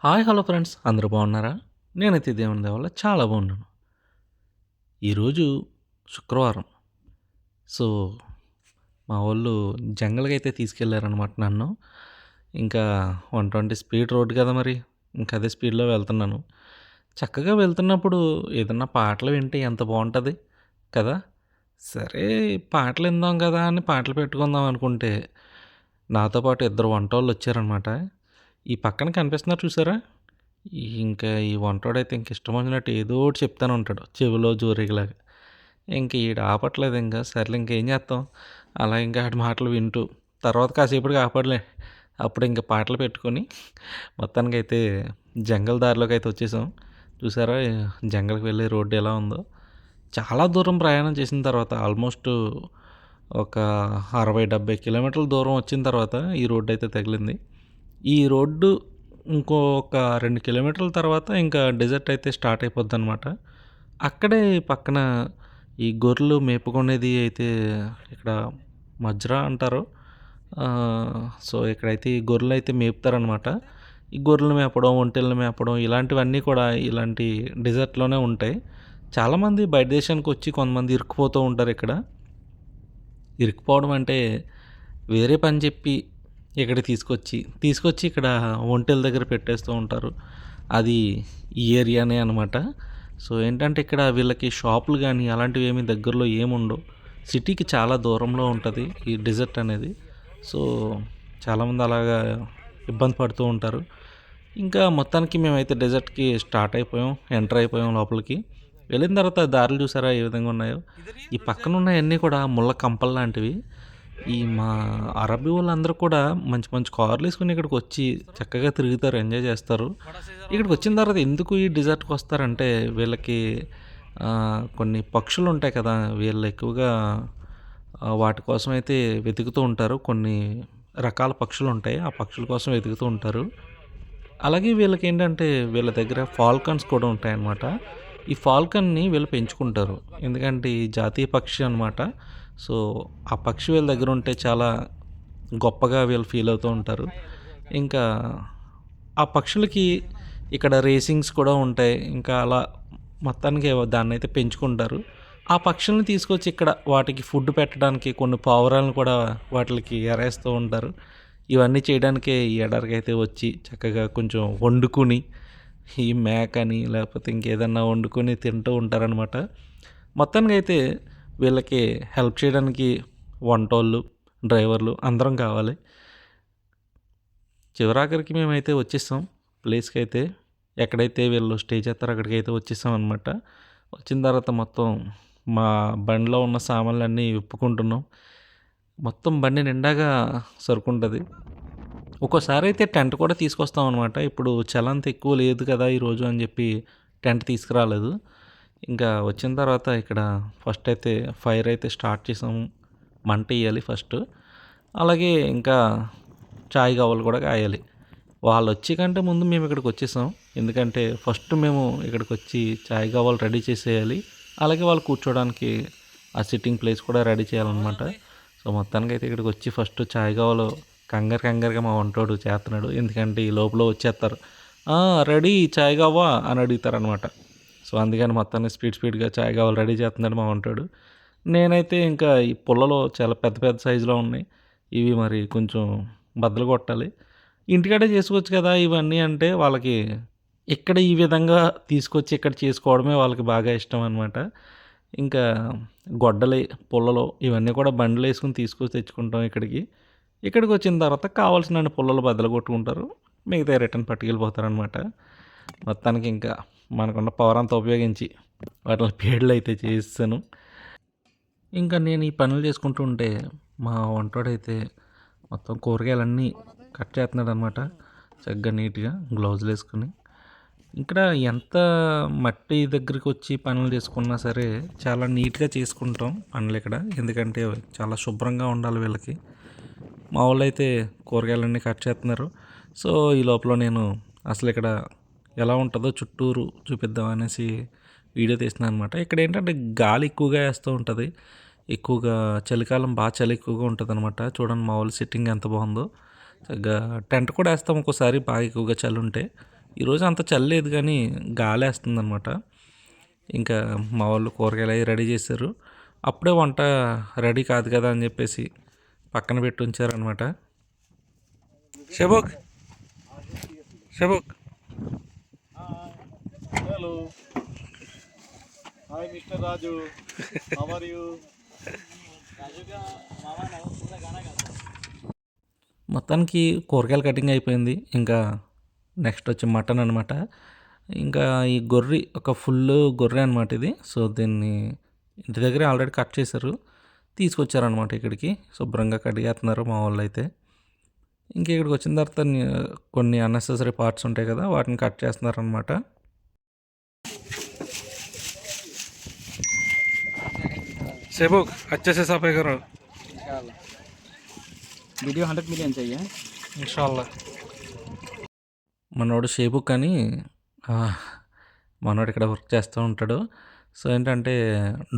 Hi hello friends అందరూ బాగున్నారా? నేనైతే దేవుని దయ వల్ల చాలా బాగున్నాను. ఈరోజు శుక్రవారం. సో, మా వోళ్ళు జంగల్‌కైతే తీసుకెళ్లారనమాట నన్ను. ఇంకా 120 స్పీడ్ రోడ్ కదా మరి. ఇంకా అదే స్పీడ్‌లో వెళ్తున్నాను. చక్కగా వెళ్తున్నప్పుడు ఏదన్నా పాటలు వింటే ఎంత బావుంటది కదా! సరే పాటలు విందాం కదా అని పాటలు పెట్టుకుందాం అనుకుంటే, నాతో పాటు ఇద్దరు వంటోళ్ళొచ్చారనమాట. ఈ పక్కన కనిపిస్తున్నారు చూసారా? ఇంకా ఈ వంటోడైతే ఇంక ఇష్టం వచ్చినట్టు ఏదో ఒకటి చెప్తానే ఉంటాడు. చెవిలో జోరీగలాగా. ఇంక ఈడు ఆపట్లేదు ఇంక. సర్లే ఇంకేం చేత్తాం. అలా ఇంకా ఆడి మాటలు వింటూ తర్వాత కాసేపటికి ఆపాడులే. అప్పుడు ఇంక పాటలు పెట్టుకొని మొత్తానికైతే జంగల్ దారిలోకైతే వచ్చేసాం. చూసారా జంగల్‌కి వెళ్ళే రోడ్డు ఎలా ఉందో. చాలా దూరం ప్రయాణం చేసిన తర్వాత ఆల్మోస్ట్ ఒక 60, 70 కిలోమీటర్ల దూరం వచ్చిన తర్వాత ఈ రోడ్డయితే తగిలింది. ఈ రోడ్డు ఇంకొక 2 కిలోమీటర్ల తర్వాత ఇంకా డెజర్ట్ అయితే స్టార్ట్ అయిపోద్దనమాట. అక్కడే పక్కన ఈ గొర్రెలు మేపుకునేది అయితే ఇక్కడ మజ్రా అంటారు. సో, ఇక్కడైతే ఈ గొర్రెలైతే మేపుతారనమాట. ఈ గొర్రెలు మేపడం, ఒంటెలను మేపడం ఇలాంటివన్నీ కూడా ఇలాంటి డెజర్ట్‌లోనే ఉంటాయి. చాలామంది బయట దేశానికొచ్చి కొంతమంది ఇరుక్కుపోతూ ఉంటారిక్కడ. ఇరుక్కుపోవడం అంటే వేరే పని చెప్పి ఇక్కడికి తీసుకొచ్చి ఇక్కడ ఒంటెల దగ్గర పెట్టేస్తూ ఉంటారు. అది ఈ ఏరియానే అనమాట. సో, ఏంటంటే ఇక్కడ వీళ్ళకి షాపులు గానీ అలాంటివి ఏమి దగ్గరలో ఏముండవు. సిటీకి చాలా దూరంలో ఉంటది ఈ డెజర్ట్ అనేది. సో, చాలామంది అలాగా ఇబ్బంది పడుతూ ఉంటారు. ఇంకా మొత్తానికి మేమైతే డెజర్ట్‌కి స్టార్ట్ అయిపోయాం. ఎంటర్ అయిపోయాం లోపలికి. వెళ్ళిన తర్వాత దారులు చూసారా ఏ విధంగా ఉన్నాయో. ఈ పక్కన ఉన్నయన్నీ కూడా ముళ్ళ కంపల్లాంటివి. ఈ మా అరబ్బీ వాళ్ళందరూ కూడా మంచి మంచి కార్‌లేసుకొని ఇక్కడికొచ్చి చక్కగా తిరుగుతారు, ఎంజాయ్ చేస్తారు. ఇక్కడికొచ్చిన తర్వాత ఎందుకు ఈ డెజర్ట్‌కొస్తారంటే వీళ్ళకి కొన్ని పక్షులుంటాయి కదా! వీళ్ళు ఎక్కువగా వాటి కోసమైతే వెతుకుతూ ఉంటారు. కొన్ని రకాల పక్షులుంటాయి. ఆ పక్షుల కోసం వెతుకుతూ ఉంటారు. అలాగే వీళ్ళకేంటంటే వీళ్ళ దగ్గర ఫాల్కన్స్ కూడా ఉంటాయన్నమాట. ఈ ఫాల్కన్‌ని వీళ్ళు పెంచుకుంటారు. ఎందుకంటే ఈ జాతీయ పక్షి అనమాట. సో, ఆ పక్షి వీళ్ళ దగ్గర ఉంటే చాలా గొప్పగా వీళ్ళు ఫీల్ అవుతూ ఉంటారు. ఇంకా ఆ పక్షులకి ఇక్కడ రేసింగ్స్ కూడా ఉంటాయి. ఇంకా అలా మొత్తానికి దాన్నైతే పెంచుకుంటారు. ఆ పక్షుల్ని తీసుకొచ్చి ఇక్కడ వాటికి ఫుడ్ పెట్టడానికి కొన్ని పావురాలను కూడా వాటిలకి ఎరేస్తూ ఉంటారు. ఇవన్నీ చేయడానికే ఈ ఎడారికైతే వచ్చి చక్కగా కొంచెం వండుకొని ఈ మేకని లేకపోతే ఇంకేదన్నా వండుకొని తింటూ ఉంటారనమాట. మొత్తానికైతే వీళ్ళకి హెల్ప్ చేయడానికి వంటోళ్ళు, డ్రైవర్లు అందరం కావాలి. చివరాఖరికి మేమైతే వచ్చేసాం ప్లేస్‌కైతే. ఎక్కడైతే వీళ్ళు స్టే చేస్తారో అక్కడికైతే వచ్చేసాం అనమాట. వచ్చిన తర్వాత మొత్తం మా బండిలో ఉన్న సామాన్లన్నీ విప్పుకుంటున్నాం. మొత్తం బండి నిండాగా సరుకుంటది. ఒక్కోసారయితే టెంట్ కూడా తీసుకొస్తామనమాట. ఇప్పుడు చలంత ఎక్కువ లేదు కదా ఈరోజు అని చెప్పి టెంట్ తీసుకురాలేదు. ఇంకా వచ్చిన తర్వాత ఇక్కడ ఫస్ట్ అయితే ఫైర్ అయితే స్టార్ట్ చేసాము. మంటెయ్యాలి ఫస్టు. అలాగే ఇంకా చాయ్ గవ్వలు కూడా కాయాలి. వాళ్ళొచ్చే కంటే ముందు మేము ఇక్కడికొచ్చేసాం. ఎందుకంటే ఫస్ట్ మేము ఇక్కడికొచ్చి చాయ్ గవ్వలు రెడీ చేసేయాలి. అలాగే వాళ్ళు కూర్చోవడానికి ఆ సిట్టింగ్ ప్లేస్ కూడా రెడీ చేయాలనమాట. సో, మొత్తానికైతే ఇక్కడికొచ్చి ఫస్ట్ చాయ్ గవ్వలు కంగారుగా మా వంటోడు చేస్తున్నాడు. ఎందుకంటే ఈ లోపల వచ్చేస్తారు. "ఆ! రెడీ చాయ్ గవ్వ" అని అడుగుతారనమాట. సో, అందుకని మొత్తాన్ని స్పీడ్‌గా చాయ్ గవ్వలు రెడీ చేస్తున్నాడు మా వంటోడు. నేనైతే ఇంకా ఈ పుల్లలు చాలా పెద్ద పెద్ద సైజులో ఉన్నాయి. ఇవి మరి కొంచెం బద్దలు కొట్టాలి. ఇంటికాడే చేసుకోవచ్చు కదా! ఇవన్నీ అంటే వాళ్ళకి ఇక్కడ ఈ విధంగా తీసుకొచ్చి ఇక్కడ చేసుకోవడమే వాళ్ళకి బాగా ఇష్టం అనమాట. ఇంకా గొడ్డలి, పుల్లలు ఇవన్నీ కూడా బండిలో ఏసుకొని తీసుకొచ్చి తెచ్చుకుంటాం ఇక్కడికి. ఇక్కడికొచ్చిన తర్వాత కావాల్సినన్ని పుల్లలు బద్దలు కొట్టుకుంటారు. మిగతాయి రిటర్న్ పట్టుకెళ్ళిపోతారనమాట. మొత్తానికి ఇంకా మనకున్న పవర్ అంతా ఉపయోగించి వాటిని పేడలైతే చేసేసాను. ఇంకా నేను ఈ పనులు చేసుకుంటూ ఉంటే మా వంటోడైతే మొత్తం కూరగాయలన్నీ కట్ చేస్తున్నాడనమాట. చక్కగా నీట్‌గా గ్లౌజులేసుకొని. ఇక్కడ ఎంత మట్టి దగ్గరికొచ్చి పనులు చేసుకున్నా సరే చాలా నీట్‌గా చేసుకుంటాం పనులిక్కడ. ఎందుకంటే చాలా శుభ్రంగా ఉండాలి వీళ్ళకి. మా వోళ్ళైతే కూరగాయలన్నీ కట్ చేస్తున్నారు. సో, ఈ లోపల నేను అసలిక్కడ ఎలా ఉంటదో చుట్టూరు చూపిద్దాం అనేసి వీడియో తీస్తున్నాను అనమాట. ఇక్కడేంటంటే గాలి ఎక్కువగా ఏస్తూ ఉంటది. ఎక్కువగా చలికాలం చలి ఎక్కువగా ఉంటదనమాట. చూడండి మా వోళ్ళ సిట్టింగ్ ఎంత బాగుందో. చక్కగా టెంట్ కూడా ఏస్తాం ఒక్కోసారి బాగా ఎక్కువగా చలుంటే. ఈరోజు అంత చలి లేదు కానీ గాలేస్తుందనమాట. ఇంకా మా వాళ్ళు కూరగాయలు అవి రెడీ చేశారు. అప్పుడే వంట రెడీ కాదు కదా అని చెప్పేసి పక్కన పెట్టి ఉంచారనమాట. షబోక్ షబోక్ hello hi mister Raju how are you మొత్తానికి కూరగాయల కటింగ్ అయిపోయింది. ఇంకా నెక్స్ట్ వచ్చి మటన్ అనమాట. ఇంకా ఈ గొర్రె ఒక ఫుల్ గొర్రె అనమాట ఇది. సో దీన్ని ఇంటి దగ్గరే ఆల్రెడీ కట్ చేశారు, తీసుకొచ్చారనమాట ఇక్కడికి. శుభ్రంగా కడిగేస్తున్నారు మా వాళ్ళు అయితే. ఇంక ఇక్కడికి వచ్చిన తర్వాత కొన్ని అన్నెసెసరీ పార్ట్స్ ఉంటాయి కదా, వాటిని కట్ చేస్తున్నారనమాట. सेबुक अच्छे से सफाई करो वीडियो 100 मिलियन चाहिए इंशाल्लाह. మనోడు షేబుక్ అని మనోడు ఇక్కడ వర్క్ చేస్తూ ఉంటాడు. సో ఏంటంటే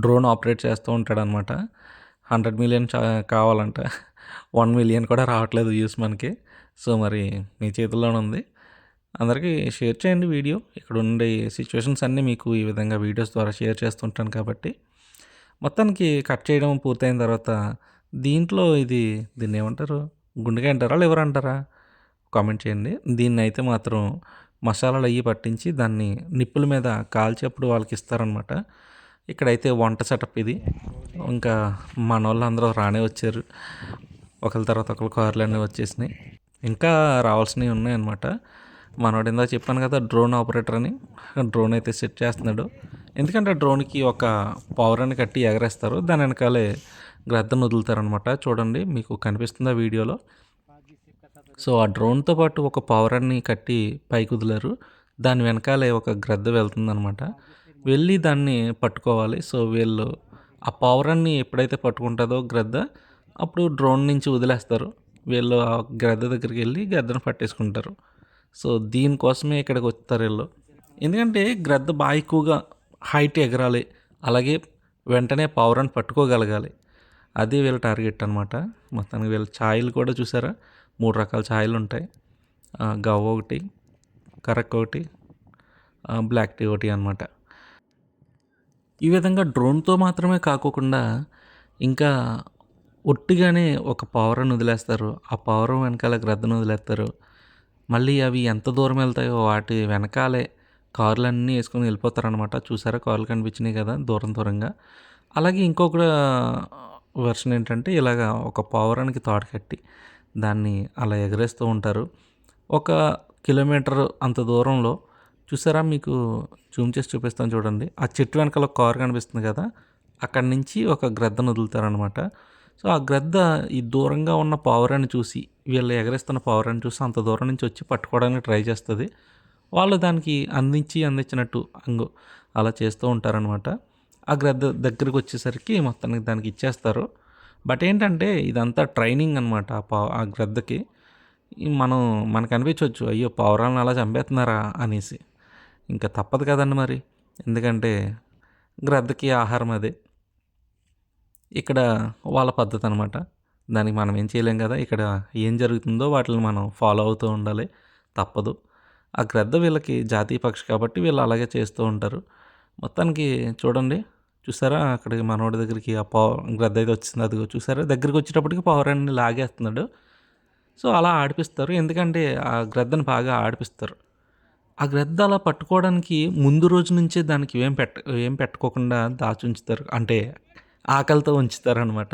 డ్రోన్ ఆపరేట్ చేస్తూ ఉంటాడు అనమాట. 100 మిలియన్ కావాలంట. 1 మిలియన్ కూడా రావట్లేదు వ్యూస్ మనకి. సో మరి మీ చేతుల్లోనే ఉంది. అందరికీ షేర్ చేయండి వీడియో. ఇక్కడ ఉండే సిచ్యువేషన్స్ అన్నీ మీకు ఈ విధంగా వీడియోస్ ద్వారా షేర్ చేస్తుంటాను కాబట్టి. మొత్తానికి కట్ చేయడం పూర్తయిన తర్వాత దీన్ని ఏమంటారు, గుండెకాయ అంటారా లివర్ అంటారా, కామెంట్ చేయండి. దీన్ని అయితే మాత్రం మసాలాలు అయ్యి పట్టించి దాన్ని నిప్పుల మీద కాల్చేప్పుడు వాళ్ళకి ఇస్తారనమాట. ఇక్కడైతే వంట సెటప్ ఇది. ఇంకా మన వాళ్ళు అందరూ రానే వచ్చారు. ఒకరి తర్వాత ఒకరు కార్లన్నీ వచ్చేసినాయి. ఇంకా రావాల్సినవి ఉన్నాయన్నమాట. మనోడు ఇందాక చెప్పాను కదా డ్రోన్ ఆపరేటర్ అని, డ్రోన్ అయితే సెట్ చేస్తున్నాడు. ఎందుకంటే డ్రోన్కి ఒక పవరాన్ని కట్టి ఎగరేస్తారు, దాని వెనకాలే గ్రద్దను వదులుతారనమాట. చూడండి మీకు కనిపిస్తుందా వీడియోలో. సో ఆ డ్రోన్తో పాటు ఒక పవరాన్ని కట్టి పైకి వదిలారు, దాని వెనకాలే ఒక గ్రద్ద వెళ్తుందనమాట. వెళ్ళి దాన్ని పట్టుకోవాలి. సో వీళ్ళు ఆ పవరాన్ని ఎప్పుడైతే పట్టుకుంటుందో గ్రద్ద, అప్పుడు డ్రోన్ నుంచి వదిలేస్తారు. వీళ్ళు ఆ గ్రద్ద దగ్గరికి వెళ్ళి గ్రద్దను పట్టేసుకుంటారు. సో దీనికోసమే ఇక్కడికి వస్తారు వీళ్ళు. ఎందుకంటే గ్రద్ద బాగా ఎక్కువగా హైట్ ఎగరాలి, అలాగే వెంటనే పవరాన్ని పట్టుకోగలగాలి. అది వీళ్ళ టార్గెట్ అనమాట. మొత్తానికి వీళ్ళ ఛాయలు కూడా చూసారా, 3 రకాల ఛాయలు ఉంటాయి. గవ్వ ఒకటి, కరక్ ఒకటి, బ్లాక్ టీ ఒకటి అనమాట. ఈ విధంగా డ్రోన్తో మాత్రమే కాకోకుండా ఇంకా ఒట్టిగానే ఒక పవరాన్ని వదిలేస్తారు. ఆ పవరం వెనకాల గ్రద్దను వదిలేస్తారు. మళ్ళీ అవి ఎంత దూరం వెళ్తాయో వాటి వెనకాలే కార్లన్నీ వేసుకొని వెళ్ళిపోతారనమాట. చూసారా కార్లు కనిపించినాయి కదా దూరం దూరంగా. అలాగే ఇంకొక వెర్షన్ ఏంటంటే ఇలాగ ఒక పవరానికి తాడు కట్టి దాన్ని అలా ఎగరేస్తూ ఉంటారు. 1 కిలోమీటర్ అంత దూరంలో చూసారా, మీకు జూమ్ చేసి చూపిస్తాను చూడండి. ఆ చెట్టు వెనకాల ఒక కారు కనిపిస్తుంది కదా, అక్కడి నుంచి ఒక గ్రద్దను వదులుతారనమాట. సో ఆ గ్రద్ద ఈ దూరంగా ఉన్న పావురాన్ని చూసి, వీళ్ళు ఎగరేస్తున్న పావురాన్ని చూసి అంత దూరం నుంచి వచ్చి పట్టుకోవడానికి ట్రై చేస్తుంది. వాళ్ళు దానికి అందించినట్టు అలా చేస్తూ ఉంటారనమాట. ఆ గ్రద్ద దగ్గరికి వచ్చేసరికి మొత్తానికి దానికి ఇచ్చేస్తారు. బట్ ఏంటంటే ఇదంతా ట్రైనింగ్ అనమాట. ఆ గ్రద్దకి మనకు అనిపించవచ్చు, అయ్యో పావురాలను అలా చంపేస్తున్నారా అనేసి. ఇంకా తప్పదు కదండి మరి, ఎందుకంటే గ్రద్దకి ఆహారం అదే. ఇక్కడ వాళ్ళ పద్ధతి అనమాట. దానికి మనం ఏం చేయలేం కదా. ఇక్కడ ఏం జరుగుతుందో వాటిని మనం ఫాలో అవుతూ ఉండాలి, తప్పదు. ఆ గ్రద్ద వీళ్ళకి జాతీయ పక్షి కాబట్టి వీళ్ళు అలాగే చేస్తూ ఉంటారు. మొత్తానికి చూడండి, చూసారా అక్కడికి మనోడి దగ్గరికి ఆ గ్రద్ద అయితే వచ్చింది. అదిగో చూసారా, దగ్గరికి వచ్చేటప్పటికి పవరాన్ని లాగేస్తున్నాడు. సో అలా ఆడిపిస్తారు, ఎందుకంటే ఆ గ్రద్దను బాగా ఆడిపిస్తారు. ఆ గ్రద్ద అలా పట్టుకోవడానికి ముందు రోజు నుంచే దానికి ఏం పెట్టుకోకుండా దాచుంచుతారు, అంటే ఆకలితో ఉంచుతారనమాట.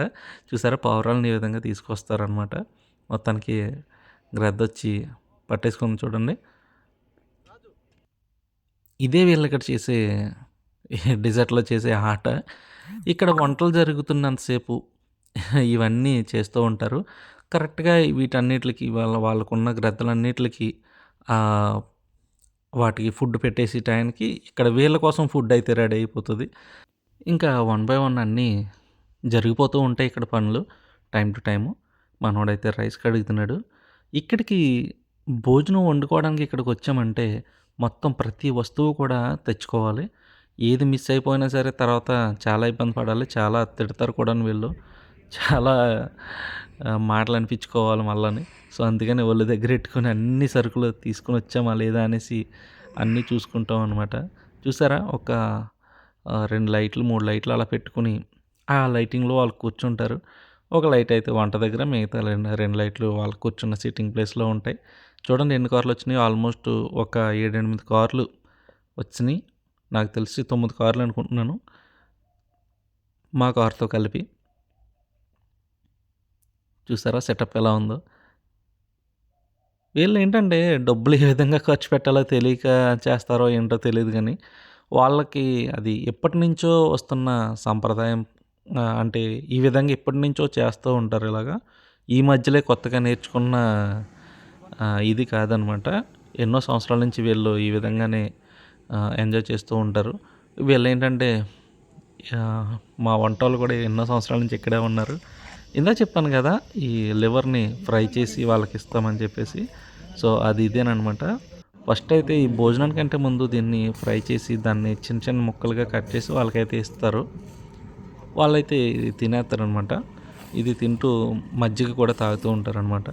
చూసారా పావురాలను ఈ విధంగా తీసుకొస్తారనమాట. మొత్తానికి గ్రద్ద వచ్చి పట్టేసుకొని చూడండి. ఇదే వీళ్ళు ఇక్కడ చేసే డిజర్ట్లో చేసే ఆట. ఇక్కడ వంటలు జరుగుతున్నంతసేపు ఇవన్నీ చేస్తూ ఉంటారు. కరెక్ట్గా వీటన్నిటికి వాళ్ళకున్న గ్రద్దలన్నిటికి వాటికి ఫుడ్ పెట్టేసి టైంకి ఇక్కడ వీళ్ళ కోసం ఫుడ్ అయితే రెడీ అయిపోతుంది. ఇంకా 1 బై 1 అన్నీ జరిగిపోతూ ఉంటాయి ఇక్కడ పనులు టైం టు టైము. మనోడైతే రైస్ కడుగుతున్నాడు. ఇక్కడికి భోజనం వండుకోవడానికి ఇక్కడికి వచ్చామంటే మొత్తం ప్రతి వస్తువు కూడా తెచ్చుకోవాలి. ఏది మిస్ అయిపోయినా సరే తర్వాత చాలా ఇబ్బంది పడాలి, చాలా తిడతారు కూడా వీళ్ళు. చాలా మాటలు అనిపించుకోవాలి మళ్ళీ. సో అందుకని ఒళ్ళు దగ్గర పెట్టుకొని అన్ని సరుకులు తీసుకొని వచ్చామా లేదా అనేసి అన్నీ చూసుకుంటాం అనమాట. చూసారా ఒక 2 లైట్లు 3 లైట్లు అలా పెట్టుకుని ఆ లైటింగ్లో వాళ్ళు కూర్చుంటారు. ఒక లైట్ అయితే వంట దగ్గర, మిగతా 2 లైట్లు వాళ్ళు కూర్చున్న సిట్టింగ్ ప్లేస్లో ఉంటాయి. చూడండి ఎన్ని కార్లు వచ్చినాయి. ఆల్మోస్ట్ ఒక 7-8 కార్లు వచ్చినాయి. నాకు తెలిసి 9 కార్లు అనుకుంటున్నాను మా కార్తో కలిపి. చూసారా సెటప్ ఎలా ఉందో. వీళ్ళు ఏంటంటే డబ్బులు ఏ విధంగా ఖర్చు పెట్టాలో తెలియక చేస్తారో ఏంటో తెలియదు కానీ వాళ్ళకి అది ఎప్పటి నుంచో వస్తున్న సంప్రదాయం. అంటే ఈ విధంగా ఎప్పటి నుంచో చేస్తూ ఉంటారు ఇలాగా. ఈ మధ్యలో కొత్తగా నేర్చుకున్న ఇది కాదనమాట. ఎన్నో సంవత్సరాల నుంచి వీళ్ళు ఈ విధంగానే ఎంజాయ్ చేస్తూ ఉంటారు. వీళ్ళు ఏంటంటే మా వంటోళ్ళు కూడా ఎన్నో సంవత్సరాల నుంచి ఇక్కడే ఉన్నారు. ఇందాక చెప్పాను కదా ఈ లివర్ని ఫ్రై చేసి వాళ్ళకి ఇస్తామని చెప్పేసి. సో అది ఇదేనమాట. ఫస్ట్ అయితే ఈ భోజనానికంటే ముందు దీన్ని ఫ్రై చేసి దాన్ని చిన్న చిన్న ముక్కలుగా కట్ చేసి వాళ్ళకైతే ఇస్తారు. వాళ్ళైతే ఇది తినేస్తారనమాట. ఇది తింటూ మజ్జిగ కూడా తాగుతూ ఉంటారనమాట.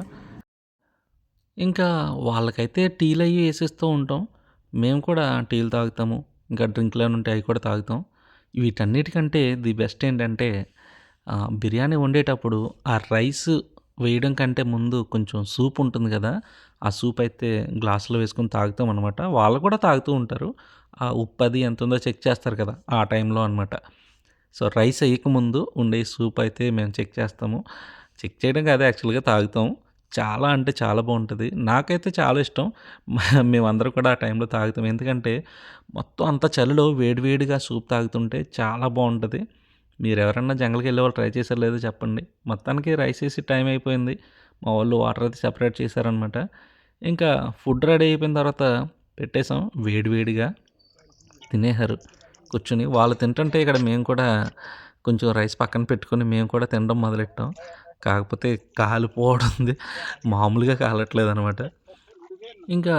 ఇంకా వాళ్ళకైతే టీలు అవి వేసిస్తూ ఉంటాం. మేము కూడా టీలు తాగుతాము. ఇంకా డ్రింక్లు ఏమైనా ఉంటే అవి కూడా తాగుతాం. వీటన్నిటికంటే ది బెస్ట్ ఏంటంటే బిర్యానీ వండేటప్పుడు ఆ రైస్ వేయడం కంటే ముందు కొంచెం సూప్ ఉంటుంది కదా, ఆ సూప్ అయితే గ్లాసులో వేసుకొని తాగుతాం అనమాట. వాళ్ళు కూడా తాగుతూ ఉంటారు. ఆ ఉప్పు అది ఎంత ఉందో చెక్ చేస్తారు కదా ఆ టైంలో అనమాట. సో రైస్ వేయకముందు ఉండే సూప్ అయితే మేము చెక్ చేస్తాము. చెక్ చేయడం కాదు, యాక్చువల్గా తాగుతాం. చాలా అంటే చాలా బాగుంటుంది. నాకైతే చాలా ఇష్టం. మేమందరం కూడా ఆ టైంలో తాగుతాం. ఎందుకంటే మొత్తం అంత చలిలో వేడివేడిగా సూప్ తాగుతుంటే చాలా బాగుంటుంది. మీరు ఎవరన్నా జంగల్కి వెళ్ళే వాళ్ళు ట్రై చేశారు లేదో చెప్పండి. మొత్తానికి రైస్ వేసి టైం అయిపోయింది. మా వాళ్ళు వాటర్ అయితే సెపరేట్ చేశారనమాట. ఇంకా ఫుడ్ రెడీ అయిపోయిన తర్వాత పెట్టేసాం. వేడివేడిగా తినేశారు కూర్చుని. వాళ్ళు తింటుంటే ఇక్కడ మేము కూడా కొంచెం రైస్ పక్కన పెట్టుకొని మేము కూడా తినడం మొదలెట్టాం. కాకపోతే కాలిపోవడంది మామూలుగా కాలట్లేదు అనమాట. ఇంకా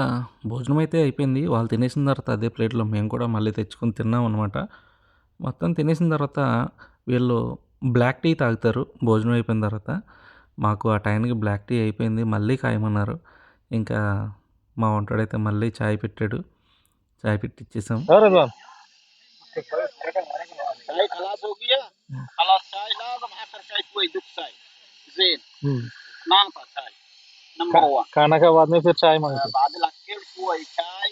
భోజనం అయితే అయిపోయింది. వాళ్ళు తినేసిన తర్వాత అదే ప్లేట్లో మేము కూడా మళ్ళీ తెచ్చుకొని తిన్నాం అనమాట. మొత్తం తినేసిన తర్వాత వీళ్ళు బ్లాక్ టీ తాగుతారు భోజనం అయిపోయిన తర్వాత. మాకు ఆ టైంకి బ్లాక్ టీ అయిపోయింది. మళ్ళీ కాయమన్నారు. ఇంకా మా వంటోడైతే మళ్ళీ చాయ్ పెట్టాడు. చాయ్ పెట్టి ఇచ్చేసాం. चाय खलास हो गया, खलास चाय ला तो आखिर चाय कोई दुख चाय जेन ना था चाय नंबर 1 खाना के बाद में फिर चाय मांगते बाद लगे कोई चाय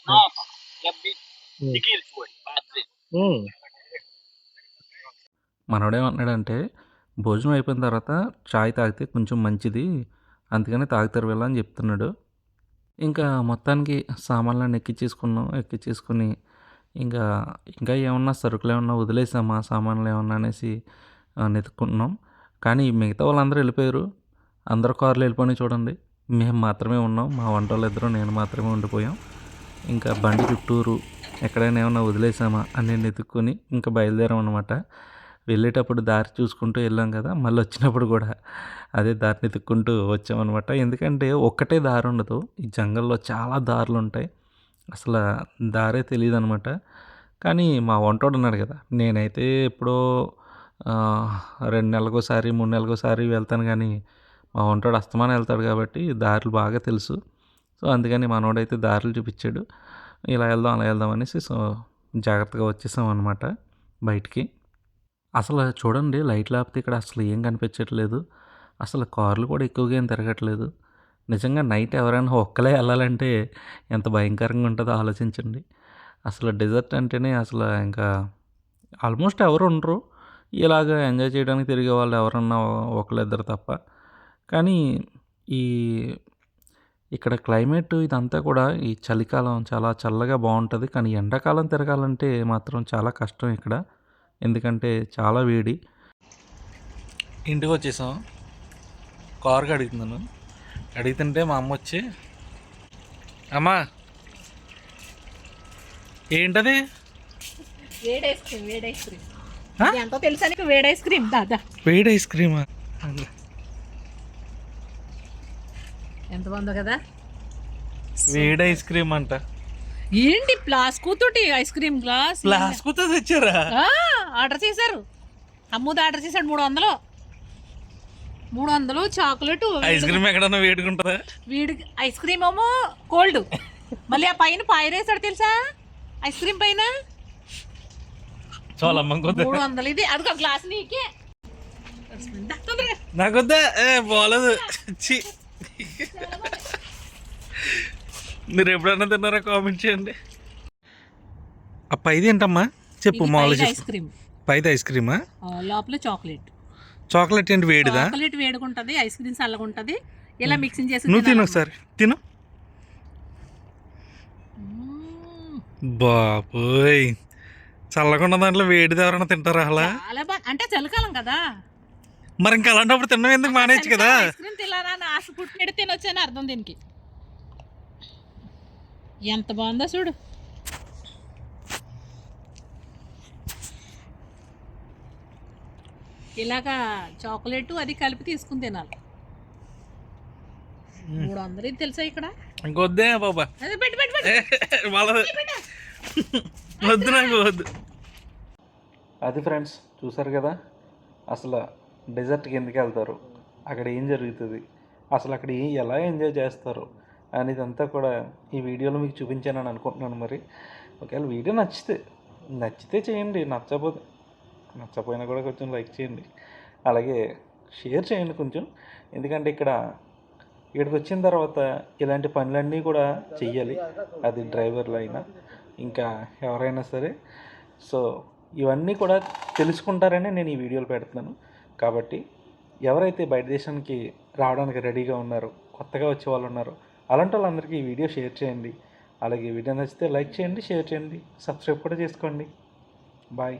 ना था जब भी दिगिर कोई बाद से మనోడేమన్నాడంటే భోజనం అయిపోయిన తర్వాత చాయ్ తాగితే కొంచెం మంచిది, అందుకని తాగుతారు వీళ్ళు అని చెప్తున్నాడు. ఇంకా మొత్తానికి సామాన్లన్నీ ఎక్కించేసుకుని ఇంకా ఇంకా ఏమన్నా సరుకులు ఏమన్నా వదిలేసామా సామాన్లు ఏమన్నా అనేసి వెతుక్కుంటున్నాం. కానీ మిగతా వాళ్ళందరూ వెళ్ళిపోయారు. అందరు కార్లు వెళ్ళిపోయి చూడండి. మేము మాత్రమే ఉన్నాం. మా వంటోళ్ళు ఇద్దరు నేను మాత్రమే ఉండిపోయాం. ఇంకా బండి చుట్టూరు ఎక్కడైనా ఏమన్నా వదిలేసామా అని వెతుక్కొని ఇంకా బయలుదేరాం అనమాట. వెళ్ళేటప్పుడు దారి చూసుకుంటూ వెళ్ళాం కదా, మళ్ళీ వచ్చినప్పుడు కూడా అదే దారిని వెతుక్కుంటూ వచ్చామన్నమాట. ఎందుకంటే ఒక్కటే దారి ఉండదు. ఈ జంగల్లో చాలా దారులు ఉంటాయి. అసలు దారే తెలియదు అనమాట. కానీ మా వంటోడు ఉన్నాడు కదా, నేనైతే ఎప్పుడో 2 నెలలకోసారి 3 నెలలకోసారి వెళ్తాను. కానీ మా వంటోడు అస్తమానం వెళ్తాడు కాబట్టి దారులు బాగా తెలుసు. సో అందుకని మనోడైతే దారులు చూపించాడు. ఇలా వెళ్దాం అలా వెళ్దాం అనేసి సో జాగ్రత్తగా వచ్చేసాం అనమాట బయటికి. అసలు చూడండి లైట్ లేకపోతే ఇక్కడ అసలు ఏం కనిపించట్లేదు. అసలు కార్లు కూడా ఎక్కువగా ఏం తిరగట్లేదు. నిజంగా నైట్ ఎవరైనా ఒక్కలే వెళ్ళాలంటే ఎంత భయంకరంగా ఉంటుందో ఆలోచించండి. అసలు డెజర్ట్ అంటేనే అసలు ఇంకా ఆల్మోస్ట్ ఎవరు ఉండరు. ఇలాగ ఎంజాయ్ చేయడానికి తిరిగే వాళ్ళు ఎవరన్నా ఒకళ్ళిద్దరు తప్ప. కానీ ఈ ఇక్కడ క్లైమేట్ ఇదంతా కూడా ఈ చలికాలం చాలా చల్లగా బాగుంటుంది. కానీ ఎండాకాలం తిరగాలంటే మాత్రం చాలా కష్టం ఇక్కడ. ఎందుకంటే చాలా వేడి. ఇంటికి వచ్చేసాం. కారుకి అడుగుతున్నాను. అడుగుతుంటే మా అమ్మ వచ్చి, అమ్మా ఏంటది? వేడి ఐస్ క్రీమ్ ఎంతో తెలుసా నీకు? వేడి ఐస్ క్రీమ్ దాదా. వేడి ఐస్ క్రీమా? ఎంత బాగుందో కదా. వేడి ఐస్ క్రీమ్ అంట. ఏంటి ప్లాస్క్ తోటి ఐస్ క్రీమ్ గ్లాస్ ప్లాస్కుతో తెచ్చారా? ఆర్డర్ చేశారు. అమ్ముది ఆర్డర్ చేశాడు 300. 300 చాక్లెట్ ఐస్ క్రీమ్ ఎక్కడన్నా వేడుకుంటుందా? వీడికి ఐస్ క్రీమ్ ఏమో కోల్డ్, మళ్ళీ ఆ పైన పాయరేసాడు తెలుసా ఐస్ క్రీమ్ పైన. చాలా అమ్మ 300 ఇది, అదిగో గ్లాస్ నీకే. తొందరగా. నాకొద్దా బాగలేదు. ఛీ. మీరు ఎప్పుడన్నా తిన్నారా కామెంట్ చేయండి. ఆ పైది ఏంటమ్మా చెప్పు, ఇది మామూలుగా పైన చెప్పు. ఐస్ క్రీమ్, పైది ఐస్ క్రీమా? లోపల చాక్లెట్. చాక్లెట్ ఏంటి వేడిదా? చాక్లెట్ వేడుకుంటది, ఐస్ క్రీమ్ చల్లగా ఉంటది. ఇలా మిక్సింగ్ చేసి నువ్వు తిను ఒకసారి, తిను. బాబోయ్, చల్లకుండా దాంట్లో వేడిది ఎవరైనా తింటారా అలా? చాలా బాగా, అంటే చలికాలం కదా. మరి ఇంకా అలాంటప్పుడు తినడం ఎందుకు, మానేయచ్చు కదా. ఐస్ క్రీమ్ తినాలా అని ఆశ పుట్టినట్టు తినొచ్చని అర్థం దీనికి. ఎంత బాగుందో చూడు. ఇలాగా చాక్లెట్ అది కలిపి తీసుకుని తినాలి. 300 ఇది తెలుసా ఇక్కడ. ఇంకొద్దే బాబా, అదే పెట్టు పెట్టు పెట్టు. వాళ్ళది వద్దు, నాకు వద్దు. అది ఫ్రెండ్స్, చూసారు కదా అసలు డెజర్ట్కి ఎందుకు వెళ్తారు, అక్కడ ఏం జరుగుతుంది, అసలు అక్కడ ఎలా ఎంజాయ్ చేస్తారు అనేది అంతా కూడా ఈ వీడియోలో మీకు చూపించానని అనుకుంటున్నాను. మరి ఒకవేళ వీడియో నచ్చితే చేయండి, నచ్చపోయినా కూడా కొంచెం లైక్ చేయండి, అలాగే షేర్ చేయండి కొంచెం. ఎందుకంటే ఇక్కడికి వచ్చిన తర్వాత ఇలాంటి పనులన్నీ కూడా చెయ్యాలి, అది డ్రైవర్లు అయినా ఇంకా ఎవరైనా సరే. సో ఇవన్నీ కూడా తెలుసుకుంటారని నేను ఈ వీడియోలు పెడుతున్నాను. కాబట్టి ఎవరైతే బయట దేశానికి రావడానికి రెడీగా ఉన్నారో, కొత్తగా వచ్చే వాళ్ళు ఉన్నారో, అలాంటి వాళ్ళందరికీ ఈ వీడియో షేర్ చేయండి. అలాగే వీడియో నచ్చితే లైక్ చేయండి, షేర్ చేయండి, సబ్స్క్రైబ్ కూడా చేసుకోండి. బాయ్.